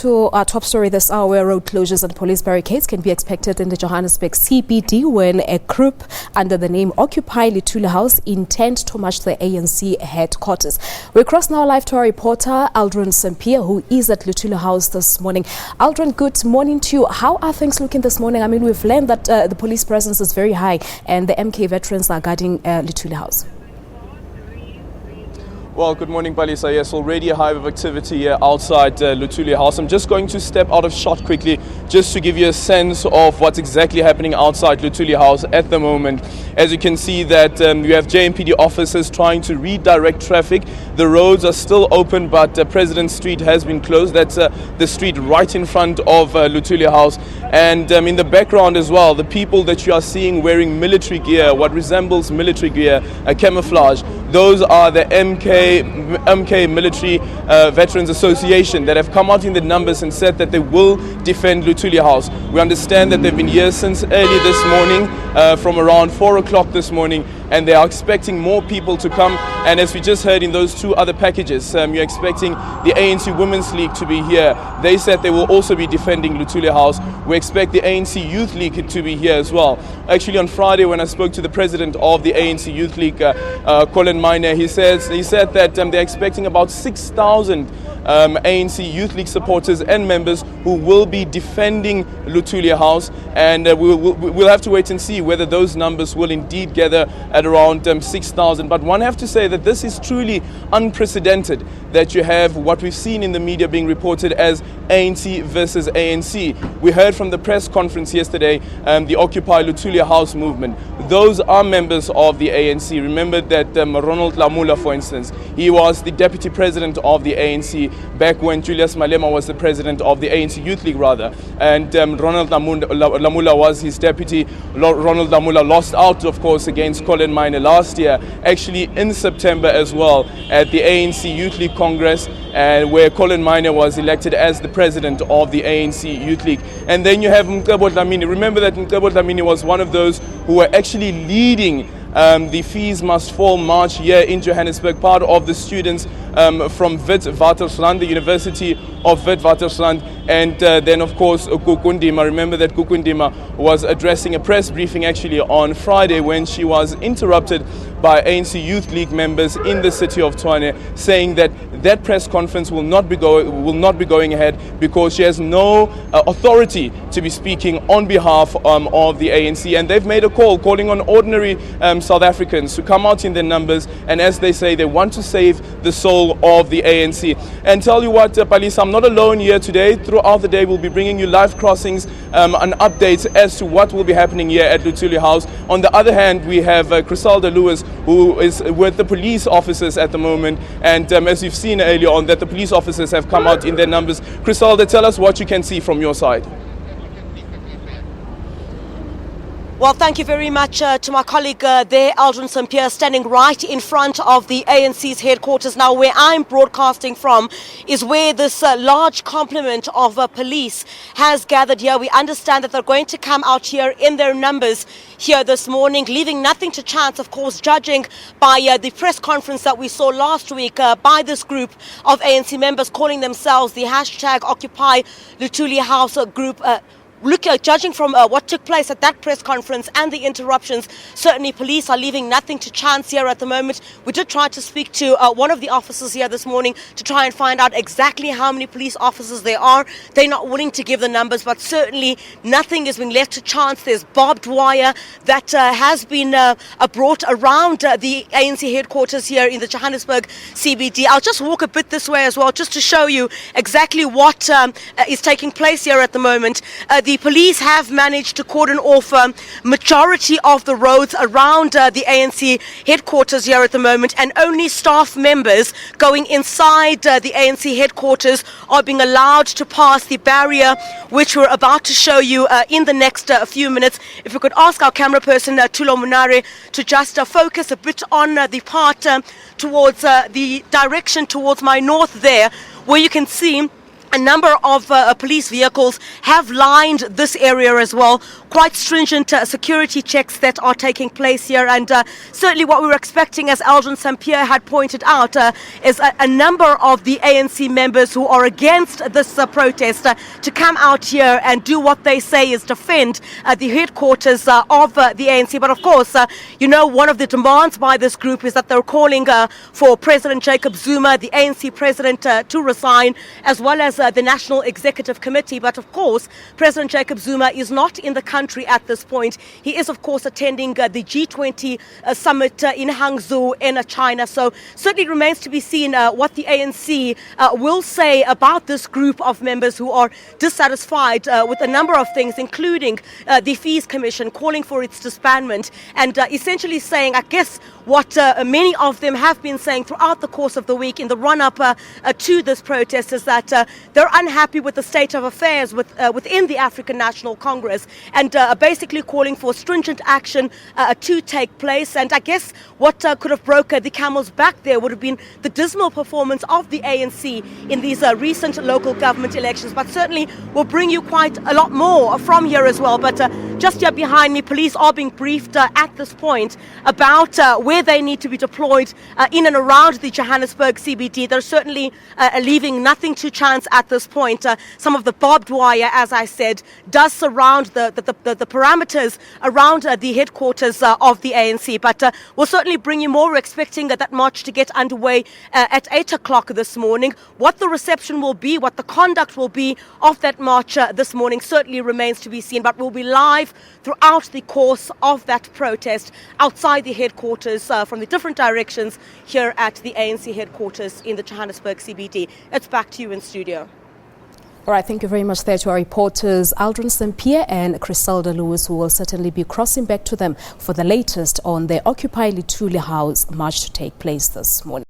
to our top story this hour, where road closures and police barricades can be expected in the Johannesburg CBD when a group under the name Occupy Luthuli House intend to march to the ANC headquarters. We cross now live to our reporter Aldrin Sampear, who is at Luthuli House this morning. Aldrin, good morning to you. How are things looking this morning? I mean, we've learned that the police presence is very high and the MK veterans are guarding Luthuli House. Well, good morning, Palisa. Yes, already a hive of activity here outside Luthuli House. I'm just going to step out of shot quickly just to give you a sense of what's exactly happening outside Luthuli House at the moment. As you can see that you have JMPD officers trying to redirect traffic. The roads are still open, but President Street has been closed. That's the street right in front of Luthuli House. And in the background as well, the people that you are seeing wearing military gear, what resembles military gear, camouflage, those are the MK Military Veterans Association that have come out in the numbers and said that they will defend Luthuli House. We understand that they've been here since early this morning, from around 4 o'clock this morning, and they are expecting more people to come. And as we just heard in those two other packages, you're expecting the ANC Women's League to be here. They said they will also be defending Luthuli House. We expect the ANC Youth League to be here as well. Actually, on Friday, when I spoke to the president of the ANC Youth League, Colin Miner, he said that they're expecting about 6,000 ANC Youth League supporters and members who will be defending Luthuli House, and we'll have to wait and see whether those numbers will indeed gather at around 6,000. But one have to say that this is truly unprecedented, that you have what we've seen in the media being reported as ANC versus ANC. We heard from the press conference yesterday, the Occupy Luthuli House movement. Those are members of the ANC. Remember that Ronald Lamula, for instance, he was the deputy president of the ANC back when Julius Malema was the president of the ANC Youth League, rather. And Ronald Lamula was his deputy. Ronald Lamula lost out, of course, against Colin Miner last year, actually in September as well, at the ANC Youth League Congress, where Colin Miner was elected as the president of the ANC Youth League. And then you have Mcebo Dlamini. Remember that Mcebo Dlamini was one of those who were actually leading the Fees Must Fall march here in Johannesburg, part of the students from Witwatersrand, the University of Witwatersrand, and then of course Gugundima. Remember that Gugundima was addressing a press briefing actually on Friday when she was interrupted by ANC Youth League members in the city of Tshwane, saying that that press conference will not be going ahead because she has no authority to be speaking on behalf of the ANC. And they've made a call calling on ordinary South Africans to come out in their numbers, and as they say, they want to save the soul of the ANC. And tell you what, Palisa, I'm not alone here today. Throughout the day, we'll be bringing you live crossings and updates as to what will be happening here at Luthuli House. On the other hand, we have Crisalda Lewis, who is with the police officers at the moment, and as you've seen earlier on, that the police officers have come out in their numbers. Crisalda, tell us what you can see from your side. Well, thank you very much to my colleague there, Aldrin Sampear, standing right in front of the ANC's headquarters. Now, where I'm broadcasting from is where this large complement of police has gathered here. We understand that they're going to come out here in their numbers here this morning, leaving nothing to chance, of course, judging by the press conference that we saw last week by this group of ANC members calling themselves the hashtag Occupy Luthuli House group. Judging from what took place at that press conference and the interruptions, certainly police are leaving nothing to chance here at the moment. We did try to speak to one of the officers here this morning to try and find out exactly how many police officers there are. They're not willing to give the numbers, but certainly nothing is being left to chance. There's barbed wire that has been brought around the ANC headquarters here in the Johannesburg CBD. I'll just walk a bit this way as well, just to show you exactly what is taking place here at the moment. The police have managed to cordon off majority of the roads around the ANC headquarters here at the moment, and only staff members going inside the ANC headquarters are being allowed to pass the barrier, which we're about to show you in the next few minutes. If we could ask our camera person, Tulo Munare, to just focus a bit on the part towards the direction towards my north there, where you can see a number of police vehicles have lined this area as well. quite stringent security checks that are taking place here, and certainly what we were expecting, as Aldrin Sampear had pointed out, is a number of the ANC members who are against this protest to come out here and do what they say is defend the headquarters of the ANC. But of course, one of the demands by this group is that they're calling for President Jacob Zuma, the ANC president, to resign, as well as the National Executive Committee. But of course, President Jacob Zuma is not in the country at this point. He is, of course, attending the G20 summit in Hangzhou in China. So certainly remains to be seen what the ANC will say about this group of members who are dissatisfied with a number of things, including the Fees Commission, calling for its disbandment, and essentially saying, I guess, what many of them have been saying throughout the course of the week in the run-up to this protest, is that they're unhappy with the state of affairs within the African National Congress, and basically calling for stringent action to take place. And I guess what could have broken the camel's back there would have been the dismal performance of the ANC in these recent local government elections. But certainly we'll bring you quite a lot more from here as well. But just here behind me, police are being briefed at this point about where they need to be deployed in and around the Johannesburg CBD. They're certainly leaving nothing to chance at this point. Some of the barbed wire, as I said, does surround the parameters around the headquarters of the ANC. But we'll certainly bring you more. We're expecting that march to get underway at 8 o'clock this morning. What the reception will be, what the conduct will be of that march this morning certainly remains to be seen. But we'll be live throughout the course of that protest outside the headquarters from the different directions here at the ANC headquarters in the Johannesburg CBD. It's back to you in studio. All right, thank you very much there to our reporters Aldrin Sampear and Criselda Lewis, who will certainly be crossing back to them for the latest on the Occupy Luthuli House march to take place this morning.